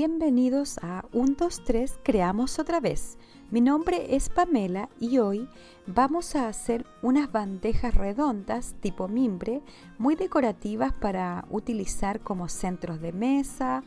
Bienvenidos a 1, 2, 3, creamos otra vez. Mi nombre es Pamela y hoy vamos a hacer unas bandejas redondas tipo mimbre, muy decorativas para utilizar como centros de mesa,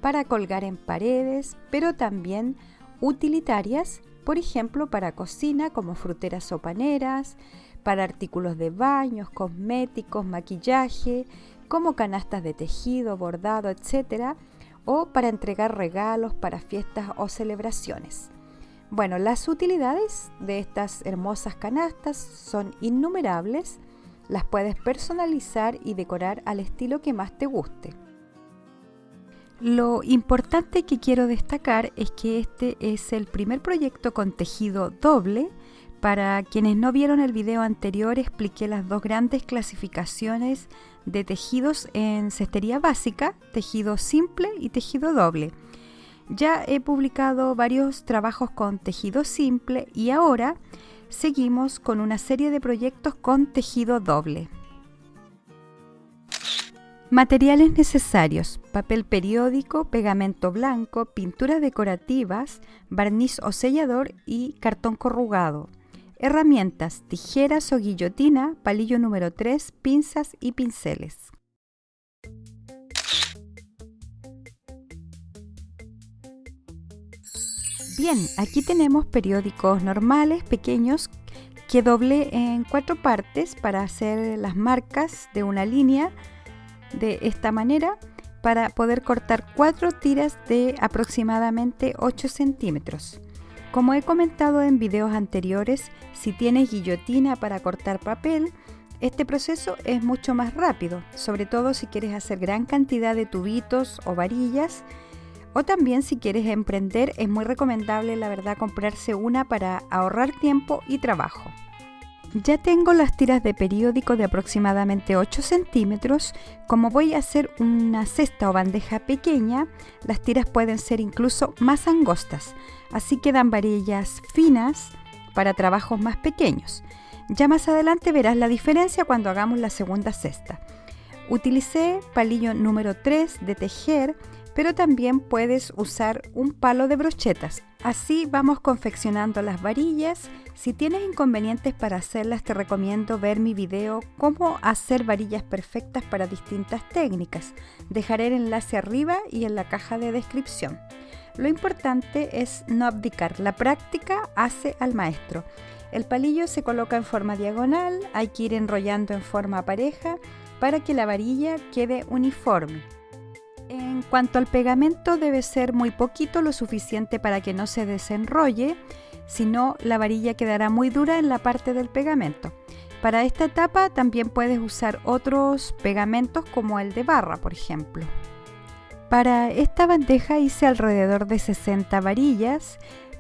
para colgar en paredes, pero también utilitarias, por ejemplo para cocina como fruteras o paneras, para artículos de baños, cosméticos, maquillaje, como canastas de tejido, bordado, etc., o para entregar regalos para fiestas o celebraciones. Bueno, las utilidades de estas hermosas canastas son innumerables. Las puedes personalizar y decorar al estilo que más te guste. Lo importante que quiero destacar es que este es el primer proyecto con tejido doble. Para quienes no vieron el video anterior, expliqué las dos grandes clasificaciones de tejidos en cestería básica, tejido simple y tejido doble. Ya he publicado varios trabajos con tejido simple y ahora seguimos con una serie de proyectos con tejido doble. Materiales necesarios: papel periódico, pegamento blanco, pinturas decorativas, barniz o sellador y cartón corrugado. Herramientas: tijeras o guillotina, palillo número 3, pinzas y pinceles. Bien, aquí tenemos periódicos normales, pequeños, que doblé en 4 partes para hacer las marcas de una línea de esta manera, para poder cortar 4 tiras de aproximadamente 8 centímetros. Como he comentado en videos anteriores, si tienes guillotina para cortar papel, este proceso es mucho más rápido, sobre todo si quieres hacer gran cantidad de tubitos o varillas, o también si quieres emprender, es muy recomendable, la verdad, comprarse una para ahorrar tiempo y trabajo. Ya tengo las tiras de periódico de aproximadamente 8 centímetros. Como voy a hacer una cesta o bandeja pequeña, las tiras pueden ser incluso más angostas, así quedan varillas finas para trabajos más pequeños. Ya más adelante verás la diferencia cuando hagamos la segunda cesta. Utilicé palillo número 3 de tejer, pero también puedes usar un palo de brochetas. Así vamos confeccionando las varillas. Si tienes inconvenientes para hacerlas, te recomiendo ver mi video Cómo hacer varillas perfectas para distintas técnicas. Dejaré el enlace arriba y en la caja de descripción. Lo importante es no abdicar, la práctica hace al maestro. El palillo se coloca en forma diagonal, hay que ir enrollando en forma pareja para que la varilla quede uniforme. En cuanto al pegamento, debe ser muy poquito, lo suficiente para que no se desenrolle, si no la varilla quedará muy dura en la parte del pegamento. Para esta etapa también puedes usar otros pegamentos como el de barra, por ejemplo. Para esta bandeja hice alrededor de 60 varillas,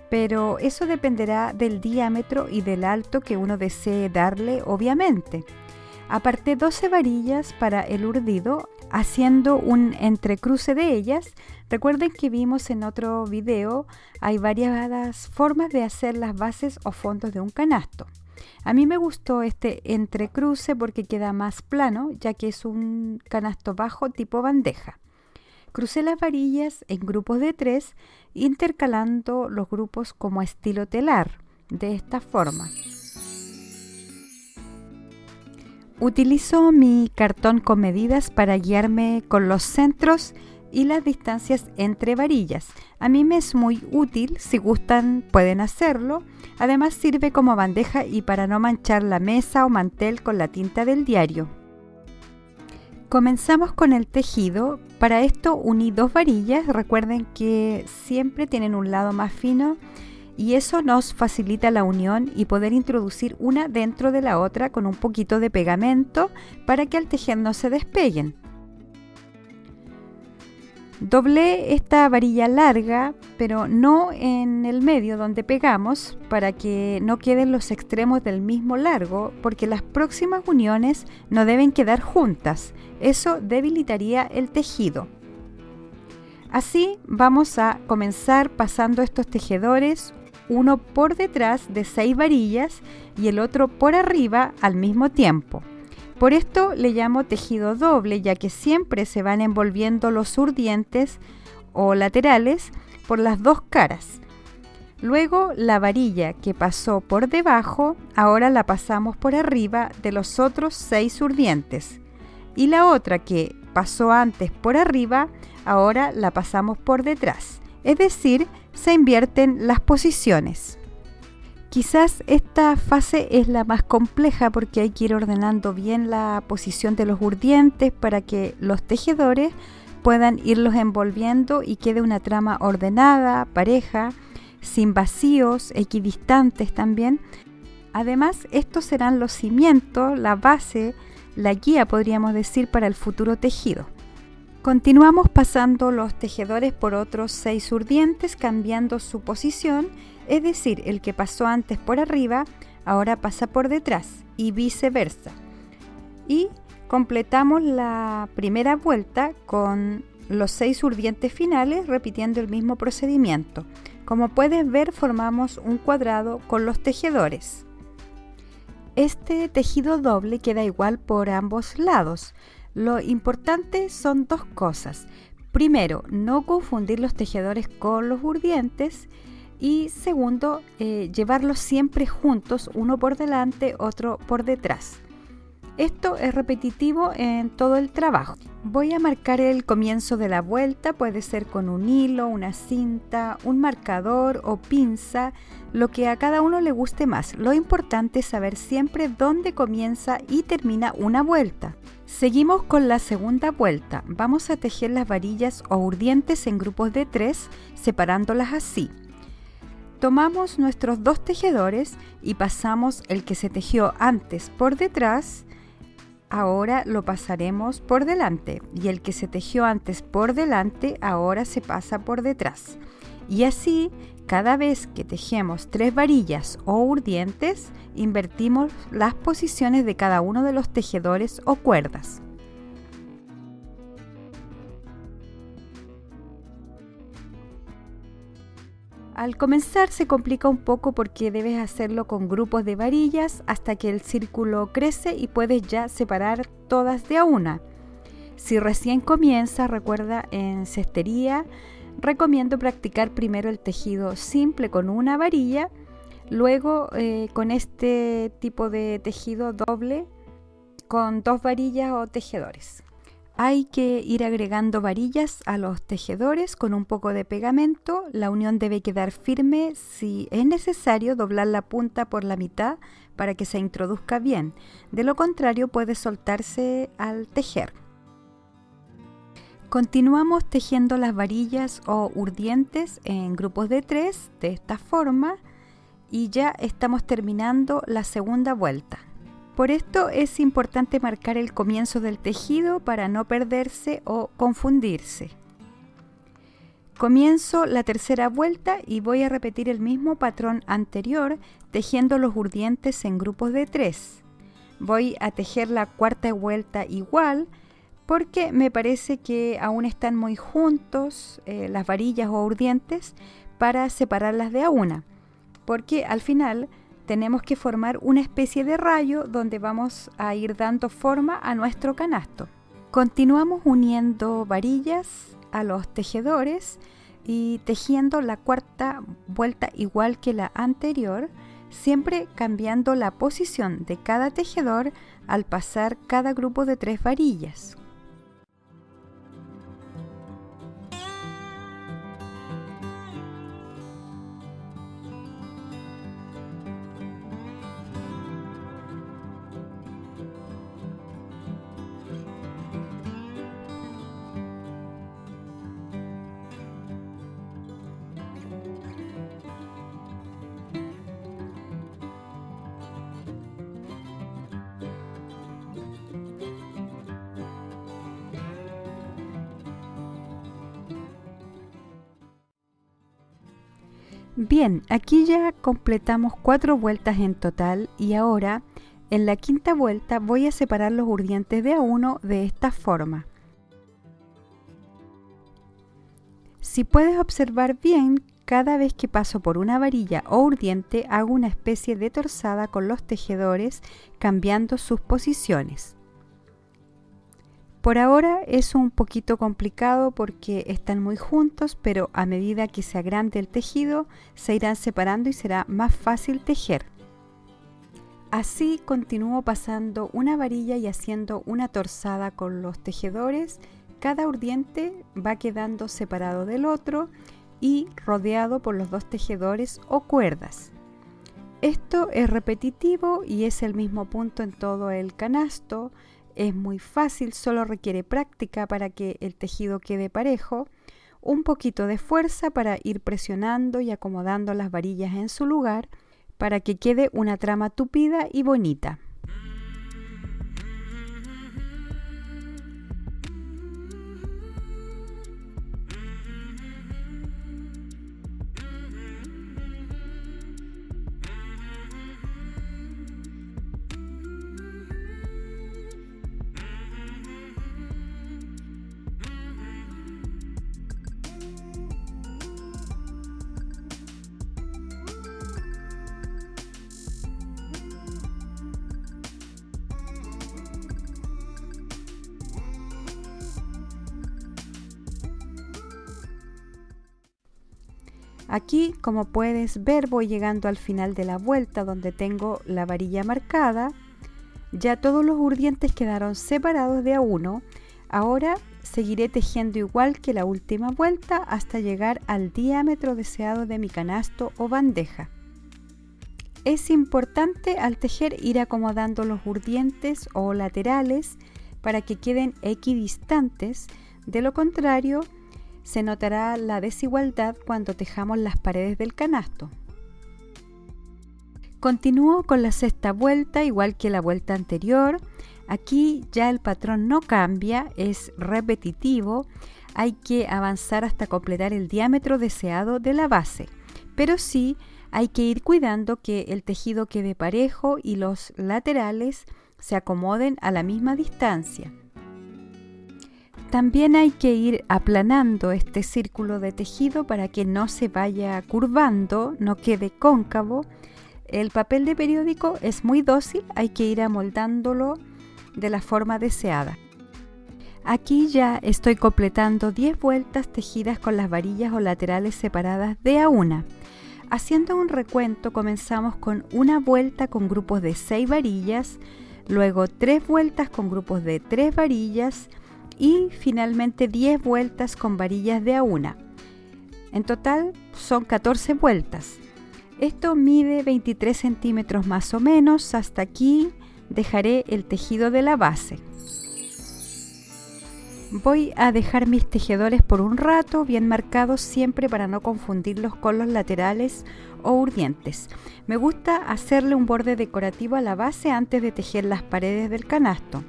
pero eso dependerá del diámetro y del alto que uno desee darle, obviamente. Aparté 12 varillas para el urdido, haciendo un entrecruce de ellas. Recuerden que vimos en otro video, hay varias formas de hacer las bases o fondos de un canasto. A mí me gustó este entrecruce porque queda más plano, ya que es un canasto bajo tipo bandeja. Crucé las varillas en grupos de 3, intercalando los grupos como estilo telar, de esta forma. Utilizo mi cartón con medidas para guiarme con los centros y las distancias entre varillas. A mí me es muy útil, si gustan pueden hacerlo. Además sirve como bandeja y para no manchar la mesa o mantel con la tinta del diario. Comenzamos con el tejido. Para esto uní 2 varillas. Recuerden que siempre tienen un lado más fino y eso nos facilita la unión y poder introducir una dentro de la otra con un poquito de pegamento para que al tejer no se despeguen. Doblé esta varilla larga, pero no en el medio donde pegamos, para que no queden los extremos del mismo largo, porque las próximas uniones no deben quedar juntas. Eso debilitaría el tejido. Así vamos a comenzar pasando estos tejedores, uno por detrás de 6 varillas y el otro por arriba al mismo tiempo. Por esto le llamo tejido doble, ya que siempre se van envolviendo los urdientes o laterales por las dos caras. Luego la varilla que pasó por debajo, ahora la pasamos por arriba de los otros 6 urdientes. Y la otra que pasó antes por arriba, ahora la pasamos por detrás. Es decir, se invierten las posiciones. Quizás esta fase es la más compleja porque hay que ir ordenando bien la posición de los urdientes para que los tejedores puedan irlos envolviendo y quede una trama ordenada, pareja, sin vacíos, equidistantes también. Además, estos serán los cimientos, la base, la guía, podríamos decir, para el futuro tejido. Continuamos pasando los tejedores por otros 6 urdientes, cambiando su posición, es decir, el que pasó antes por arriba, ahora pasa por detrás y viceversa. Y completamos la primera vuelta con los 6 urdientes finales, repitiendo el mismo procedimiento. Como puedes ver, formamos un cuadrado con los tejedores. Este tejido doble queda igual por ambos lados. Lo importante son 2 cosas. Primero, no confundir los tejedores con los urdientes. Y segundo, llevarlos siempre juntos, uno por delante, otro por detrás. Esto es repetitivo en todo el trabajo. Voy a marcar el comienzo de la vuelta, puede ser con un hilo, una cinta, un marcador o pinza, lo que a cada uno le guste más. Lo importante es saber siempre dónde comienza y termina una vuelta. Seguimos con la segunda vuelta. Vamos a tejer las varillas o urdientes en grupos de 3, separándolas así. Tomamos nuestros 2 tejedores y pasamos el que se tejió antes por detrás. Ahora lo pasaremos por delante y el que se tejió antes por delante ahora se pasa por detrás. Y así, cada vez que tejemos 3 varillas o urdientes, invertimos las posiciones de cada uno de los tejedores o cuerdas. Al comenzar se complica un poco porque debes hacerlo con grupos de varillas hasta que el círculo crece y puedes ya separar todas de a una. Si recién comienzas, recuerda, en cestería, recomiendo practicar primero el tejido simple con una varilla, luego con este tipo de tejido doble con 2 varillas o tejedores. Hay que ir agregando varillas a los tejedores con un poco de pegamento. La unión debe quedar firme. Si es necesario, doblar la punta por la mitad para que se introduzca bien. De lo contrario, puede soltarse al tejer. Continuamos tejiendo las varillas o urdientes en grupos de 3 de esta forma y ya estamos terminando la segunda vuelta. Por esto es importante marcar el comienzo del tejido para no perderse o confundirse. Comienzo la tercera vuelta y voy a repetir el mismo patrón anterior tejiendo los urdientes en grupos de 3. Voy a tejer la cuarta vuelta igual porque me parece que aún están muy juntos las varillas o urdientes para separarlas de a una, porque al final tenemos que formar una especie de rayo donde vamos a ir dando forma a nuestro canasto. Continuamos uniendo varillas a los tejedores y tejiendo la cuarta vuelta igual que la anterior, siempre cambiando la posición de cada tejedor al pasar cada grupo de 3 varillas. Bien, aquí ya completamos 4 vueltas en total y ahora en la quinta vuelta voy a separar los urdientes de a uno de esta forma. Si puedes observar bien, cada vez que paso por una varilla o urdiente hago una especie de torzada con los tejedores cambiando sus posiciones. Por ahora es un poquito complicado porque están muy juntos, pero a medida que se agrande el tejido se irán separando y será más fácil tejer. Así continúo pasando una varilla y haciendo una torzada con los tejedores. Cada urdiente va quedando separado del otro y rodeado por los dos tejedores o cuerdas. Esto es repetitivo y es el mismo punto en todo el canasto. Es muy fácil, solo requiere práctica para que el tejido quede parejo, un poquito de fuerza para ir presionando y acomodando las varillas en su lugar para que quede una trama tupida y bonita. Aquí, como puedes ver, voy llegando al final de la vuelta donde tengo la varilla marcada. Ya todos los urdientes quedaron separados de a uno. Ahora seguiré tejiendo igual que la última vuelta hasta llegar al diámetro deseado de mi canasto o bandeja. Es importante al tejer ir acomodando los urdientes o laterales para que queden equidistantes. De lo contrario, se notará la desigualdad cuando tejamos las paredes del canasto. Continúo con la sexta vuelta igual que la vuelta anterior. Aquí ya el patrón no cambia, es repetitivo. Hay que avanzar hasta completar el diámetro deseado de la base, pero sí hay que ir cuidando que el tejido quede parejo y los laterales se acomoden a la misma distancia. También hay que ir aplanando este círculo de tejido para que no se vaya curvando, no quede cóncavo. El papel de periódico es muy dócil, hay que ir amoldándolo de la forma deseada. Aquí ya estoy completando 10 vueltas tejidas con las varillas o laterales separadas de a una. Haciendo un recuento, comenzamos con una vuelta con grupos de 6 varillas, luego 3 vueltas con grupos de 3 varillas, y finalmente 10 vueltas con varillas de a una. En total son 14 vueltas. Esto mide 23 centímetros más o menos. Hasta aquí dejaré el tejido de la base. Voy a dejar mis tejedores por un rato bien marcados, siempre para no confundirlos con los laterales o urdientes. Me gusta hacerle un borde decorativo a la base antes de tejer las paredes del canasto.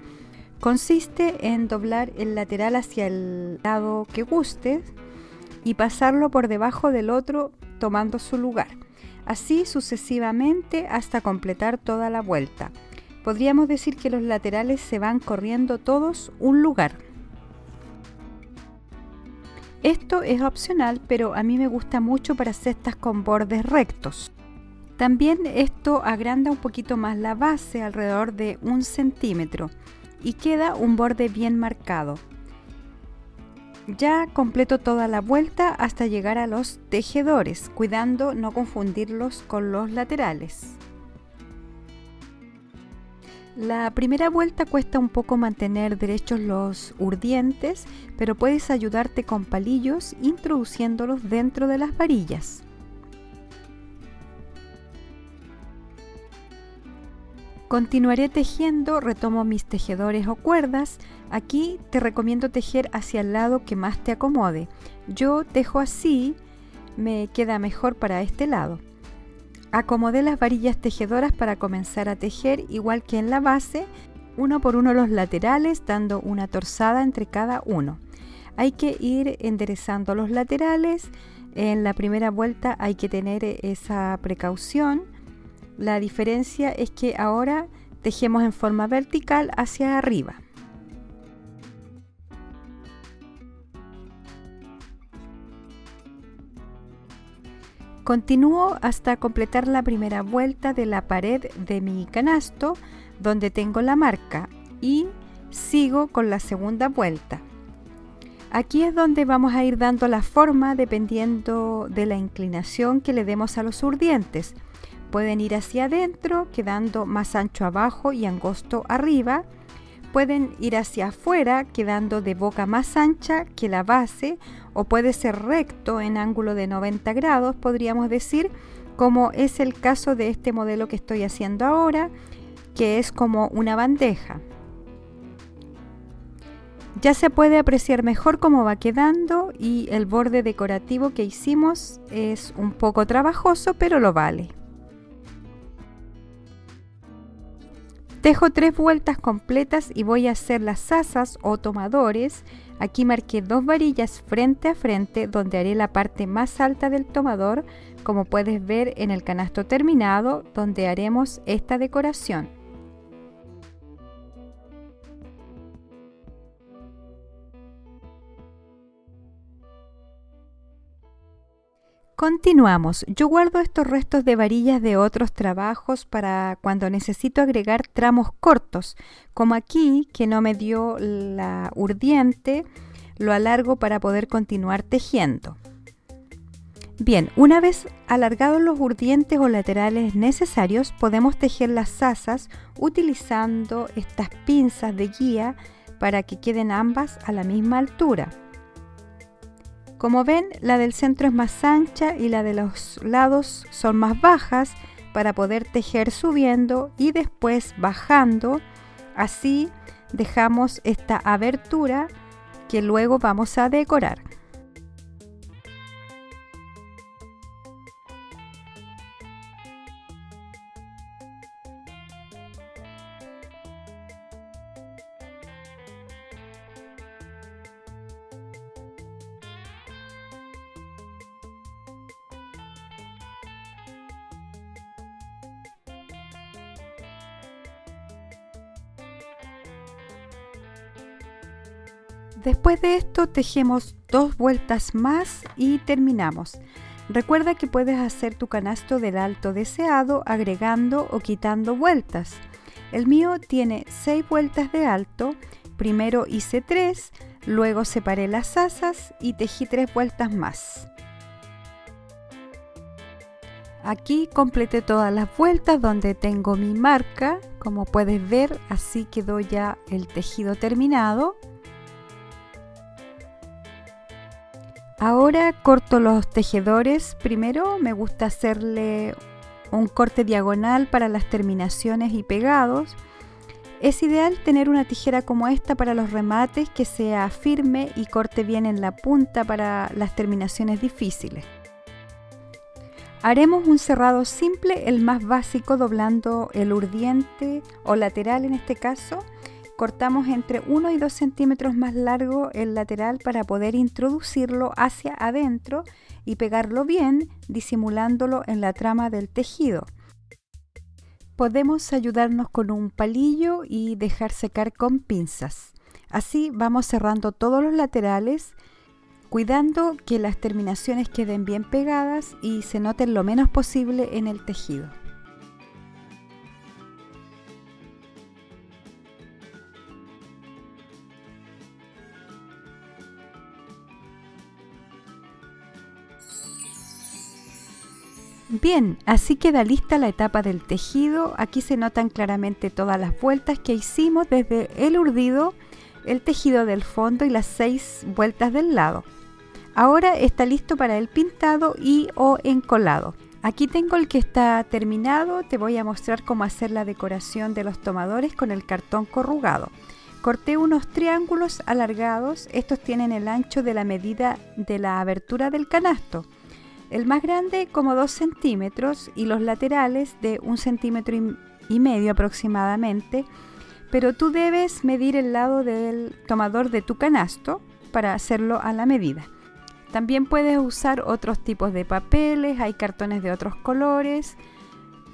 Consiste en doblar el lateral hacia el lado que guste y pasarlo por debajo del otro tomando su lugar. Así sucesivamente hasta completar toda la vuelta. Podríamos decir que los laterales se van corriendo todos un lugar. Esto es opcional, pero a mí me gusta mucho para cestas con bordes rectos. También esto agranda un poquito más la base, alrededor de 1 centímetro. Y queda un borde bien marcado. Ya completo toda la vuelta hasta llegar a los tejedores, cuidando no confundirlos con los laterales. La primera vuelta cuesta un poco mantener derechos los urdientes, pero puedes ayudarte con palillos introduciéndolos dentro de las varillas. Continuaré tejiendo, retomo mis tejedores o cuerdas. Aquí te recomiendo tejer hacia el lado que más te acomode. Yo tejo así, me queda mejor para este lado. Acomodé las varillas tejedoras para comenzar a tejer, igual que en la base, uno por uno los laterales, dando una torzada entre cada uno. Hay que ir enderezando los laterales. En la primera vuelta hay que tener esa precaución. La diferencia es que ahora tejemos en forma vertical hacia arriba. Continúo hasta completar la primera vuelta de la pared de mi canasto donde tengo la marca y Sigo con la segunda vuelta. Aquí es donde vamos a ir dando la forma dependiendo de la inclinación que le demos a los urdientes. Pueden ir hacia adentro, quedando más ancho abajo y angosto arriba. Pueden ir hacia afuera, quedando de boca más ancha que la base, o puede ser recto en ángulo de 90 grados, podríamos decir, como es el caso de este modelo que estoy haciendo ahora, que es como una bandeja. Ya se puede apreciar mejor cómo va quedando y el borde decorativo que hicimos es un poco trabajoso, pero lo vale. Tejo 3 vueltas completas y voy a hacer las asas o tomadores. Aquí marqué 2 varillas frente a frente donde haré la parte más alta del tomador, como puedes ver en el canasto terminado donde haremos esta decoración. Continuamos. Yo guardo estos restos de varillas de otros trabajos para cuando necesito agregar tramos cortos, como aquí que no me dio la urdiente, lo alargo para poder continuar tejiendo. Bien, una vez alargados los urdientes o laterales necesarios, podemos tejer las asas utilizando estas pinzas de guía para que queden ambas a la misma altura. Como ven, la del centro es más ancha y la de los lados son más bajas para poder tejer subiendo y después bajando. Así dejamos esta abertura que luego vamos a decorar. Después de esto tejemos 2 vueltas más y terminamos. Recuerda que puedes hacer tu canasto del alto deseado agregando o quitando vueltas. El mío tiene 6 vueltas de alto. Primero hice 3, luego separé las asas y tejí 3 vueltas más. Aquí completé todas las vueltas donde tengo mi marca. Como puedes ver, así quedó ya el tejido terminado. Ahora corto los tejedores. Primero me gusta hacerle un corte diagonal para las terminaciones y pegados. Es ideal tener una tijera como esta para los remates que sea firme y corte bien en la punta para las terminaciones difíciles. Haremos un cerrado simple, el más básico, doblando el urdiente o lateral en este caso. Cortamos entre 1 y 2 centímetros más largo el lateral para poder introducirlo hacia adentro y pegarlo bien, disimulándolo en la trama del tejido. Podemos ayudarnos con un palillo y dejar secar con pinzas. Así vamos cerrando todos los laterales, cuidando que las terminaciones queden bien pegadas y se noten lo menos posible en el tejido. Bien, así queda lista la etapa del tejido. Aquí se notan claramente todas las vueltas que hicimos desde el urdido, el tejido del fondo y las 6 vueltas del lado. Ahora está listo para el pintado y o encolado. Aquí tengo el que está terminado. Te voy a mostrar cómo hacer la decoración de los tomadores con el cartón corrugado. Corté unos triángulos alargados. Estos tienen el ancho de la medida de la abertura del canasto. El más grande como 2 centímetros y los laterales de 1,5 centímetros aproximadamente, pero tú debes medir el lado del tomador de tu canasto para hacerlo a la medida. También puedes usar otros tipos de papeles, hay cartones de otros colores.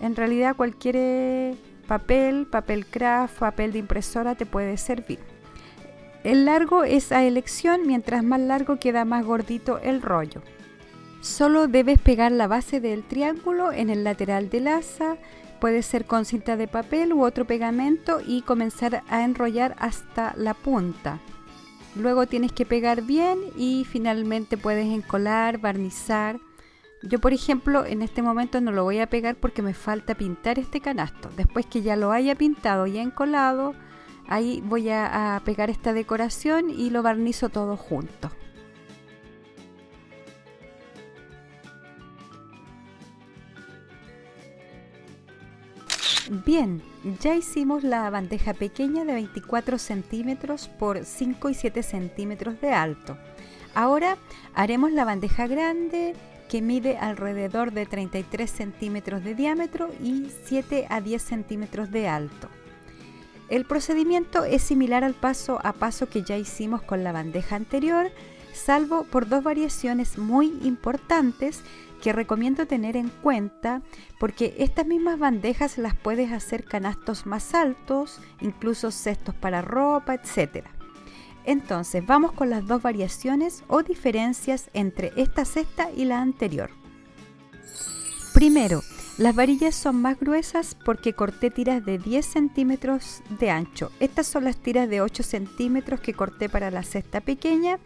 En realidad cualquier papel craft, papel de impresora te puede servir. El largo es a elección, mientras más largo queda más gordito el rollo. Solo debes pegar la base del triángulo en el lateral del asa, Puede ser con cinta de papel u otro pegamento y comenzar a enrollar hasta la punta. Luego tienes que pegar bien y finalmente puedes encolar, barnizar. Yo, por ejemplo, en este momento no lo voy a pegar porque me falta pintar este canasto. Después que ya lo haya pintado y encolado, ahí voy a pegar esta decoración y lo barnizo todo junto. Bien, ya hicimos la bandeja pequeña de 24 centímetros por 5 y 7 centímetros de alto. Ahora haremos la bandeja grande que mide alrededor de 33 centímetros de diámetro y 7 a 10 centímetros de alto. El procedimiento es similar al paso a paso que ya hicimos con la bandeja anterior, salvo por dos variaciones muy importantes que recomiendo tener en cuenta, porque estas mismas bandejas las puedes hacer canastos más altos, incluso cestos para ropa, etc. Entonces vamos con las dos variaciones o diferencias entre esta cesta y la anterior. Primero, las varillas son más gruesas porque corté tiras de 10 centímetros de ancho. Estas son las tiras de 8 centímetros que corté para la cesta pequeña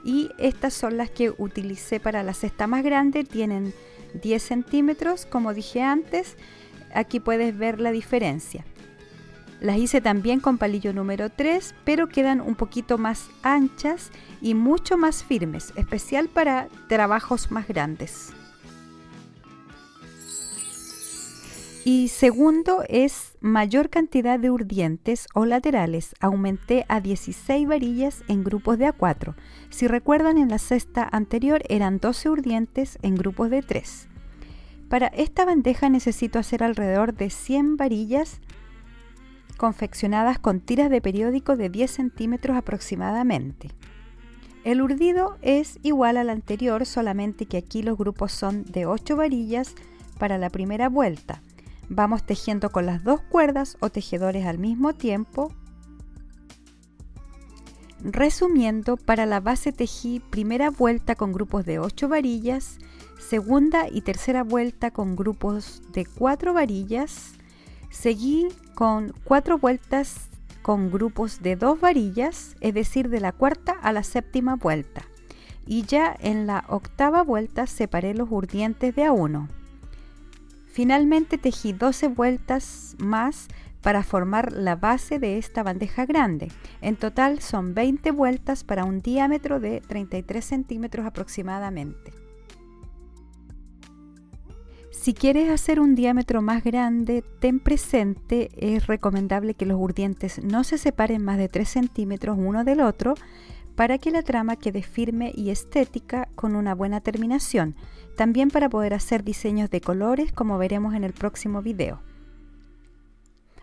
y estas son las que utilicé para la cesta más grande. Tienen 10 centímetros, como dije antes. Aquí puedes ver la diferencia. Las hice también con palillo número 3, pero quedan un poquito más anchas y mucho más firmes, especial para trabajos más grandes. Y segundo es mayor cantidad de urdientes o laterales. Aumenté a 16 varillas en grupos de A4. Si recuerdan, en la cesta anterior eran 12 urdientes en grupos de 3. Para esta bandeja necesito hacer alrededor de 100 varillas confeccionadas con tiras de periódico de 10 centímetros aproximadamente. El urdido es igual al anterior, solamente que aquí los grupos son de 8 varillas para la primera vuelta. Vamos tejiendo con las dos cuerdas o tejedores al mismo tiempo. Resumiendo, para la base tejí primera vuelta con grupos de 8 varillas, segunda y tercera vuelta con grupos de 4 varillas, seguí con 4 vueltas con grupos de 2 varillas, es decir, de la cuarta a la séptima vuelta, y ya en la octava vuelta separé los urdientes de A1. Finalmente tejí 12 vueltas más para formar la base de esta bandeja grande. En total son 20 vueltas para un diámetro de 33 centímetros aproximadamente. Si quieres hacer un diámetro más grande, ten presente, es recomendable que los urdientes no se separen más de 3 centímetros uno del otro para que la trama quede firme y estética con una buena terminación. También para poder hacer diseños de colores, como veremos en el próximo video.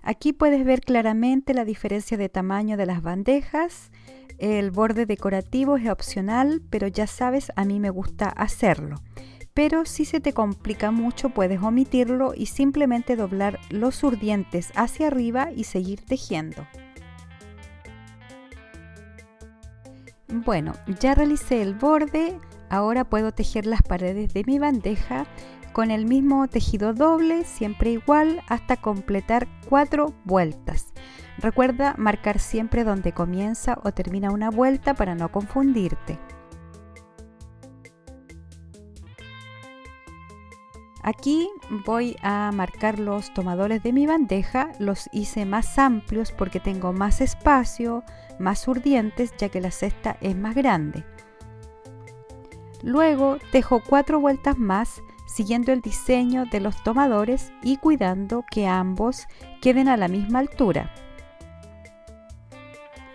Aquí puedes ver claramente la diferencia de tamaño de las bandejas. El borde decorativo es opcional, pero ya sabes, a mí me gusta hacerlo. Pero si se te complica mucho, puedes omitirlo y simplemente doblar los urdientes hacia arriba y seguir tejiendo. Bueno, ya realicé el borde. Ahora puedo tejer las paredes de mi bandeja con el mismo tejido doble, siempre igual, hasta completar 4 vueltas. Recuerda marcar siempre donde comienza o termina una vuelta para no confundirte. Aquí voy a marcar los tomadores de mi bandeja. Los hice más amplios porque tengo más espacio, más urdientes, ya que la cesta es más grande. Luego tejo 4 vueltas más siguiendo el diseño de los tomadores y cuidando que ambos queden a la misma altura.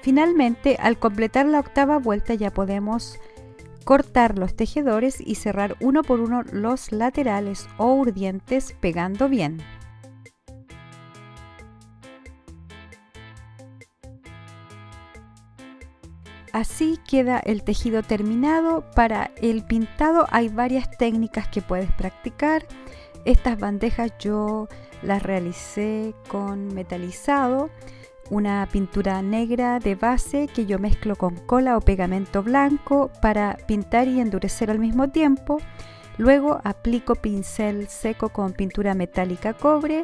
Finalmente, al completar la octava vuelta ya podemos cortar los tejedores y cerrar uno por uno los laterales o urdientes pegando bien. Así queda el tejido terminado. Para el pintado hay varias técnicas que puedes practicar. Estas bandejas yo las realicé con metalizado, una pintura negra de base que yo mezclo con cola o pegamento blanco para pintar y endurecer al mismo tiempo. Luego aplico pincel seco con pintura metálica cobre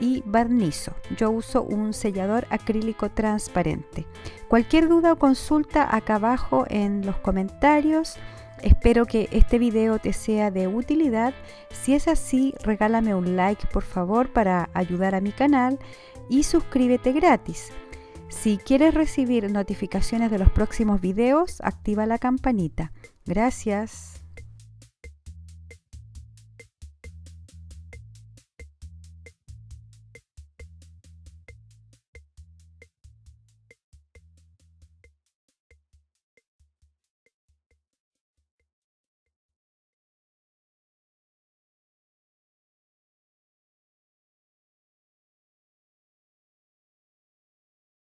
y barnizo. Yo uso un sellador acrílico transparente. Cualquier duda o consulta acá abajo en los comentarios. Espero que este video te sea de utilidad. Si es así, regálame un like por favor para ayudar a mi canal y suscríbete gratis. Si quieres recibir notificaciones de los próximos videos, activa la campanita. Gracias.